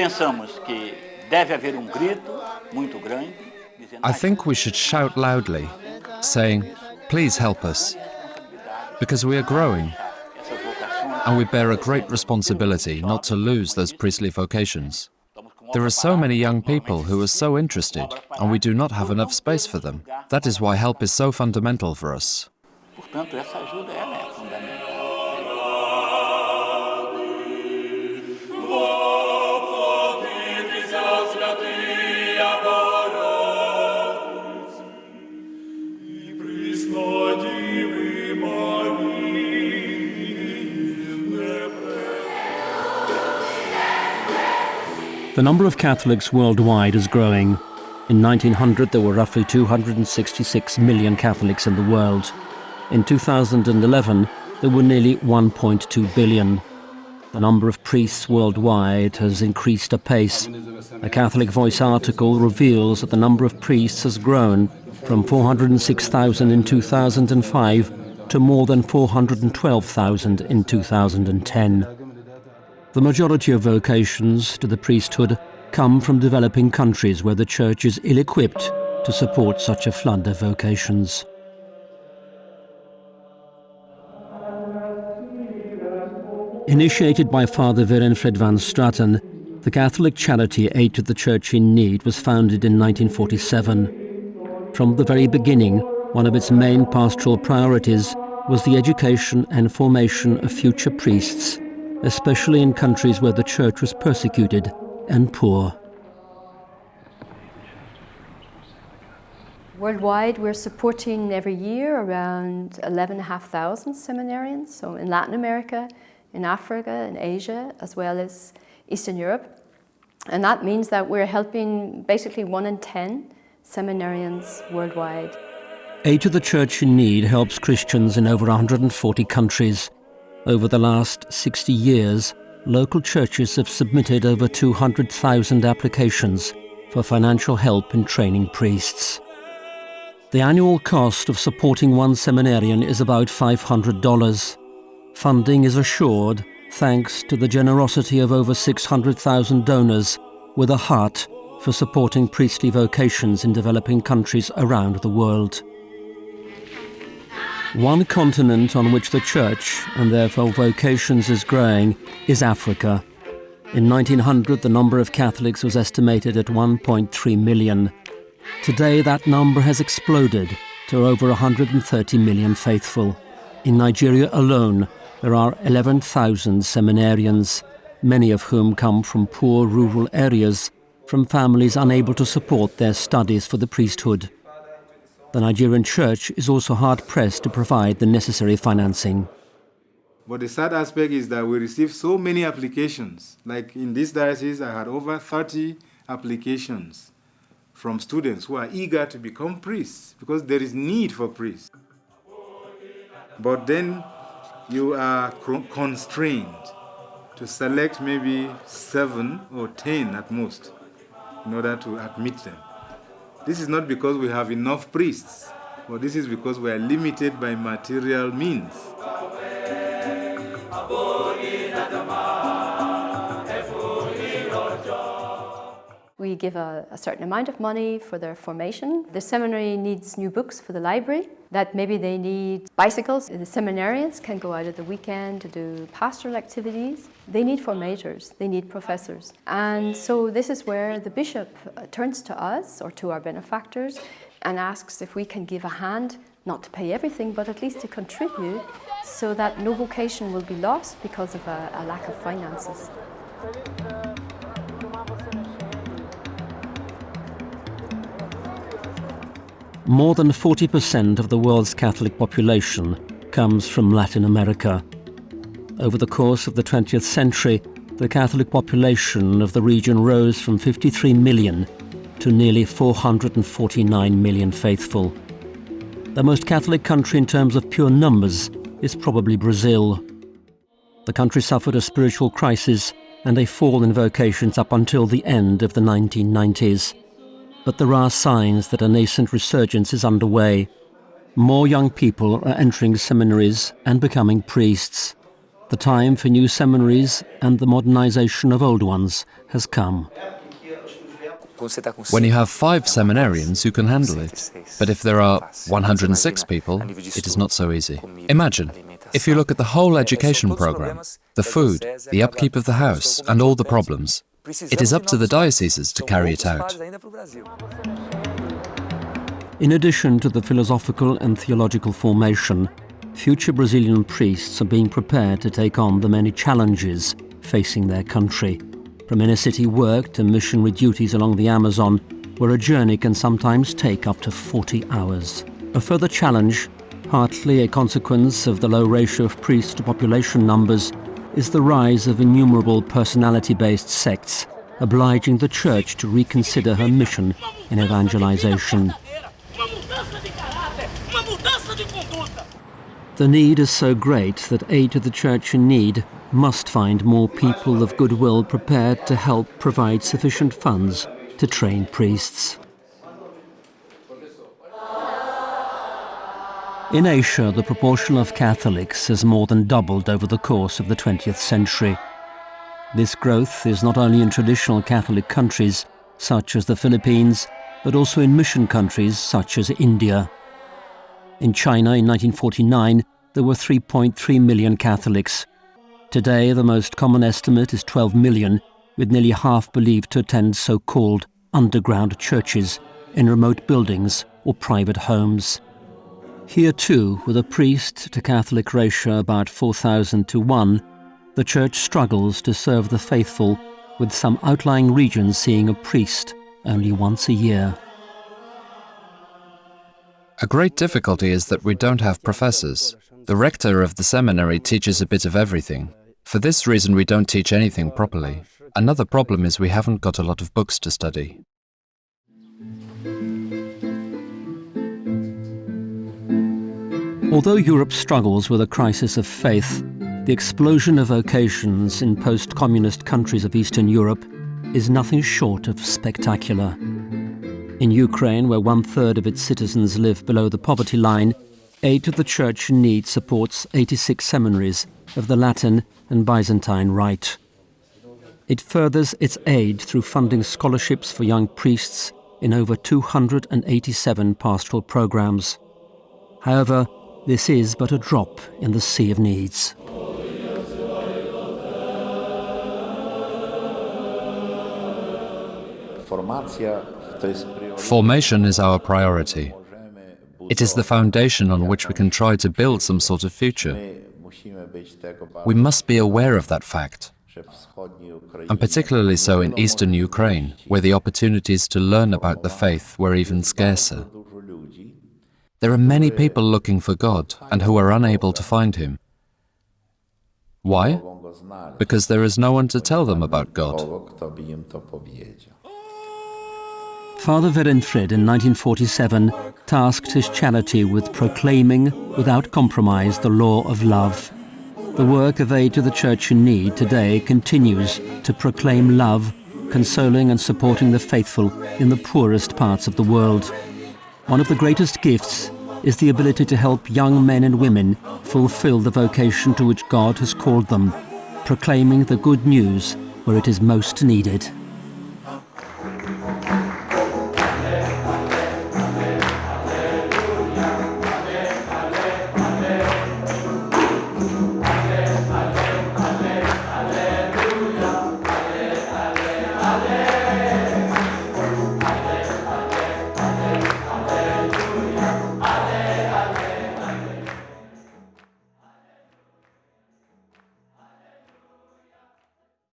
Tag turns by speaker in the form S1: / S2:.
S1: pensamos que deve haver grito muito grande.
S2: I think we should shout loudly, saying, "Please help us," because we are growing, and we bear a great responsibility not to lose those priestly vocations. There are so many young people who are so interested, and we do not have enough space for them. That is why help is so fundamental for us.
S1: Portanto, essa ajuda é fundamental.
S3: The number of Catholics worldwide is growing. In 1900, there were roughly 266 million Catholics in the world. In 2011, there were nearly 1.2 billion. The number of priests worldwide has increased apace. A Catholic Voice article reveals that the number of priests has grown from 406,000 in 2005 to more than 412,000 in 2010. The majority of vocations to the priesthood come from developing countries where the Church is ill-equipped to support such a flood of vocations. Initiated by Father Werenfred van Straten, the Catholic charity Aid to the Church in Need was founded in 1947. From the very beginning, one of its main pastoral priorities was the education and formation of future priests, especially in countries where the Church was persecuted and poor.
S4: Worldwide, we're supporting every year around 11,500 seminarians, so in Latin America, in Africa, in Asia, as well as Eastern Europe. And that means that we're helping basically 1 in 10 seminarians worldwide.
S3: Aid to the Church in Need helps Christians in over 140 countries. Over the last 60 years, local churches have submitted over 200,000 applications for financial help in training priests. The annual cost of supporting one seminarian is about $500. Funding is assured thanks to the generosity of over 600,000 donors with a heart for supporting priestly vocations in developing countries around the world. One continent on which the Church, and therefore vocations, is growing is Africa. In 1900, the number of Catholics was estimated at 1.3 million. Today, that number has exploded to over 130 million faithful. In Nigeria alone, there are 11,000 seminarians, many of whom come from poor rural areas, from families unable to support their studies for the priesthood. The Nigerian Church is also hard-pressed to provide the necessary financing.
S5: But the sad aspect is that we receive so many applications. Like in this diocese, I had over 30 applications from students who are eager to become priests because there is need for priests. But then you are constrained to select maybe 7 or 10 at most in order to admit them. This is not because we have enough priests, but this is because we are limited by material means.
S4: We give a certain amount of money for their formation. The seminary needs new books for the library, that maybe they need bicycles. The seminarians can go out at the weekend to do pastoral activities. They need formators, they need professors. And so this is where the bishop turns to us or to our benefactors and asks if we can give a hand, not to pay everything, but at least to contribute so that no vocation will be lost because of a lack of finances.
S3: More than 40% of the world's Catholic population comes from Latin America. Over the course of the 20th century, the Catholic population of the region rose from 53 million to nearly 449 million faithful. The most Catholic country in terms of pure numbers is probably Brazil. The country suffered a spiritual crisis and a fall in vocations up until the end of the 1990s. But there are signs that a nascent resurgence is underway. More young people are entering seminaries and becoming priests. The time for new seminaries and the modernization of old ones has come.
S2: When you have 5 seminarians, you can handle it. But if there are 106 people, it is not so easy. Imagine, if you look at the whole education program, the food, the upkeep of the house, and all the problems, it is up to the dioceses to carry it out.
S3: In addition to the philosophical and theological formation, future Brazilian priests are being prepared to take on the many challenges facing their country, from inner-city work to missionary duties along the Amazon, where a journey can sometimes take up to 40 hours. A further challenge, partly a consequence of the low ratio of priests to population numbers, is the rise of innumerable personality-based sects, obliging the Church to reconsider her mission in evangelization. The need is so great that aid to the Church in need must find more people of goodwill prepared to help provide sufficient funds to train priests. In Asia, the proportion of Catholics has more than doubled over the course of the 20th century. This growth is not only in traditional Catholic countries, such as the Philippines, but also in mission countries such as India. In China in 1949, there were 3.3 million Catholics. Today, the most common estimate is 12 million, with nearly half believed to attend so-called underground churches in remote buildings or private homes. Here too, with a priest-to-Catholic ratio about 4,000 to 1, the Church struggles to serve the faithful, with some outlying regions seeing a priest only once a year.
S2: A great difficulty is that we don't have professors. The rector of the seminary teaches a bit of everything. For this reason, we don't teach anything properly. Another problem is we haven't got a lot of books to study.
S3: Although Europe struggles with a crisis of faith, the explosion of vocations in post-communist countries of Eastern Europe is nothing short of spectacular. In Ukraine, where 1/3 of its citizens live below the poverty line, aid to the Church in need supports 86 seminaries of the Latin and Byzantine Rite. It furthers its aid through funding scholarships for young priests in over 287 pastoral programs. However, this is but a drop in the sea of needs.
S2: Formation is our priority. It is the foundation on which we can try to build some sort of future. We must be aware of that fact, and particularly so in eastern Ukraine, where the opportunities to learn about the faith were even scarcer. There are many people looking for God and who are unable to find Him. Why? Because there is no one to tell them about God.
S3: Father Werenfrid in 1947 tasked his charity with proclaiming, without compromise, the law of love. The work of aid to the Church in need today continues to proclaim love, consoling and supporting the faithful in the poorest parts of the world. One of the greatest gifts is the ability to help young men and women fulfill the vocation to which God has called them, proclaiming the good news where it is most needed.